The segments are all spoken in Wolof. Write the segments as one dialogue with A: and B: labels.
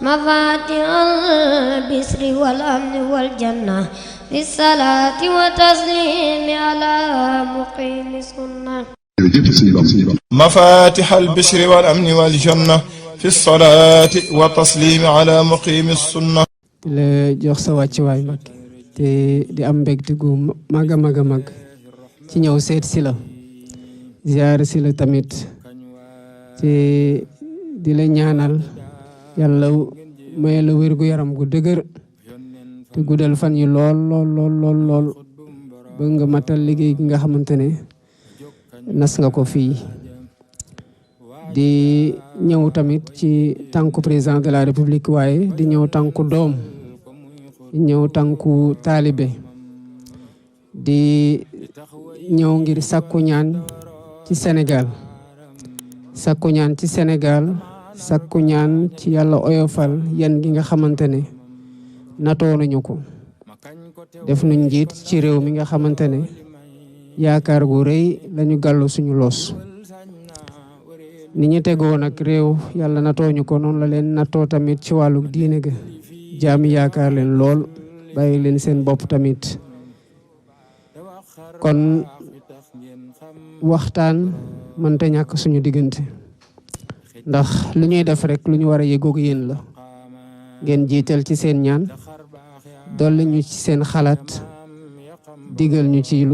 A: مفاتيح البشر والأمن والجنة في الصلاة وتسليم على مقيم السنة
B: مفاتيح البشر والأمن والجنة في الصلاة وتسليم على مقيم السنة
C: la jox sa wàccuwaay mag te di am mbégte gu mag a mag ci ñëw seet si la ziar si la tamit te di la ñaanal yàlla may la wér gu yaram gu dëgër te guddal fan yi lool ba nga matal liggéey gi nga xamante ne nas nga ko fii di ñëw tamit ci tànku président de la république waaye di ñëw tànku doom di ñëw tànku taalibe di ñëw ngir sàkku ñaan ci Sénégal sàkku ñaan ci Sénégal sàkku ñaan ci yàlla oyofal yan gi nga xamante ne natoo nañu ko def nañ njiit ci réew mi nga xamante ne yaakaar gu rëy lañu gàllu suñu loos ni ñu tegoo nag réew yàlla natoo ñu ko noonu la leen natoo tamit ci wàllu diine ga jaami yaakaar leen lool bàyyi leen seen bopp tamit kon waxtaan mënta ñàkk suñu diggante ndax lu ñuy def rek lu ñu war a yëgoog yéen la ngeen jiital ci seen ñaan dolli ñu ci seen xalaat digal ñu ci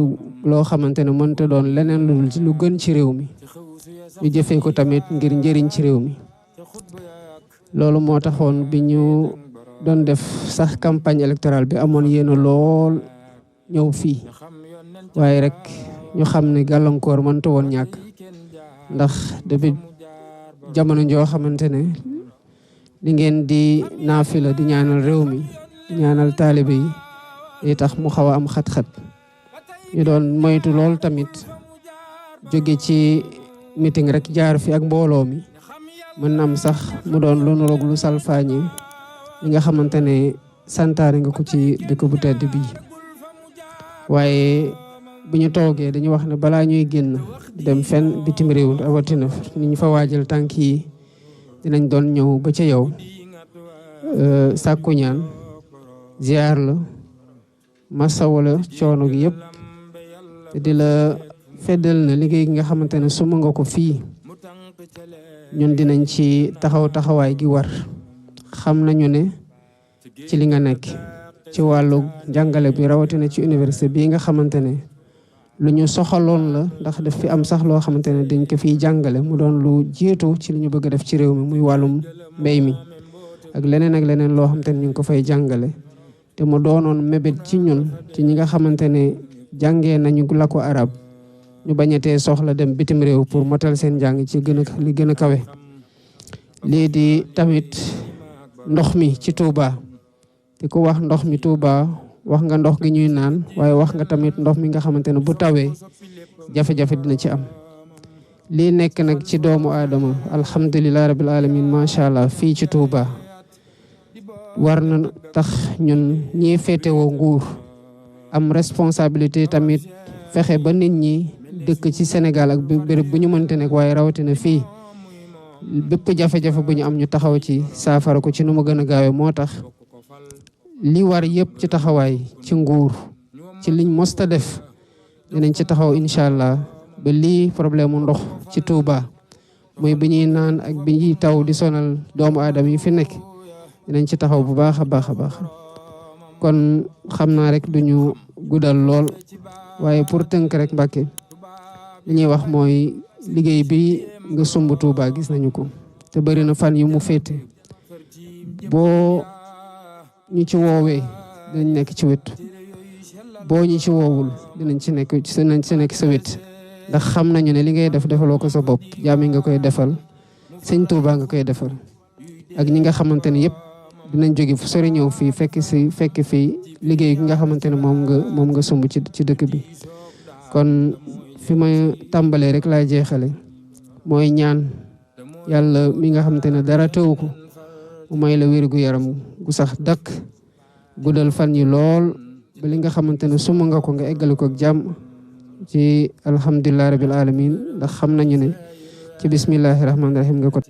C: loo xamante ne mënta doon leneen lu gën ci réew mi ñu jëfee ko tamit ngir njëriñ ci réew mi loolu moo taxoon bi ñu doon def sax campagne électorale bi amoon yéena lool ñëw fii waaye rek ñu xam ne gàllankoor mënta woon ñàkk ndax depuis jamono joo xamante ne li ngeen di naafila di ñaanal réew mi di ñaanal taalibe yi day tax mu xaw a am xat-xat ñu doon moytu lool tamit jóge ci meeting rek jaar fi ak mbooloo mi mën na am sax mu doon lu nuroog lu salfaañi li nga xamante ne santaane nga ko ci dëkk bu tedd bii waaye bu ñu toogee dañu wax ne balaa ñuy génn dem fenn bitim réew rawatina ni ñu fa waajal tànk yi dinañ doon ñëw ba ca yow sàkku ñaan ziar la masawala coono gi yëpp te di la feddal na liggéey gi nga xamante ne suma nga ko fii ñun dinañ ci taxawaay gi war xam nañu ne ci li nga nekk ci wàllu jàngale bi rawatina ci université bii nga xamante ne lu ñu soxaloon la ndax daf fi am sax loo xamante ne dañ ko fiy jàngale mu doon lu jiitu ci li ñu bëgg a def ci réew mi muy wàllum mbéy mi ak leneen loo xamante ne ñu ngi ko fay jàngale te mu doonoon mébét ci ñun ci ñi nga xamante ne jàngee nañu làkku arab ñu bañatee soxla dem bitim réew pour motal seen jàng ci li gën a kawe lii di tamit ndox mi ci Touba te ku wax ndox mi Touba wax nga ndox gi ñuy naan waaye wax nga tamit ndox mi nga xamante ne bu tawee jafe-jafe dina ci am lii nekk nag ci doomu aadama alhamdulilah rabbil alamin macha allah fii ci Touba war na tax ñun ñii féetewoo nguur am responsabilité tamit fexe ba nit ñi dëkk ci Sénégal ak béréb bu ñu mënte nekk waaye rawatina fii bépp jafe-jafe bu ñu am ñu taxaw ci saafara ko ci nu mu gën a gaawee moo tax li war yëpp ci taxawaay ci nguur ci liñ mosta def dinañ ci taxaw incha allah ba lii problème mu ndox ci Touba mooy bi ñuy naan ak bi ñuy taw di sonal doomu aadama yi fi nekk dinañ ci taxaw bu baax a baax kon xam naa rek duñu guddal lool waaye pour tënk rek Mbàkke li ñuy wax mooy liggéey bi nga sumb Touba gis nañu ko te bëri na fan yu mu féete boo ñu ci woowee dinañ nekk ci wet boo ñu ci woowul dinañ ci nekk sa wet ndax xam nañu ne li ngay def defaloo ko sa bopp jaam yi nga koy defal sëñ Touba nga koy defal ak ñi nga xamante ne yëpp dinañ jóge fu sori ñëw fii fekk fii liggéey gi nga xamante ne moom nga sumb ci dëkk bi kon fi ma tàmbalee rek laa jeexale mooy ñaan yàlla mi nga xamante ne dara tëwu ko mu may la wér gu yaram gu sax dakk guddal fan yi lool ba li nga xamante ne suma nga ko nga eggale ko ak jàmm ci alhamdulilah rabil alamin ndax xam nañu ne ci bismillahi rahmaani rahim nga ko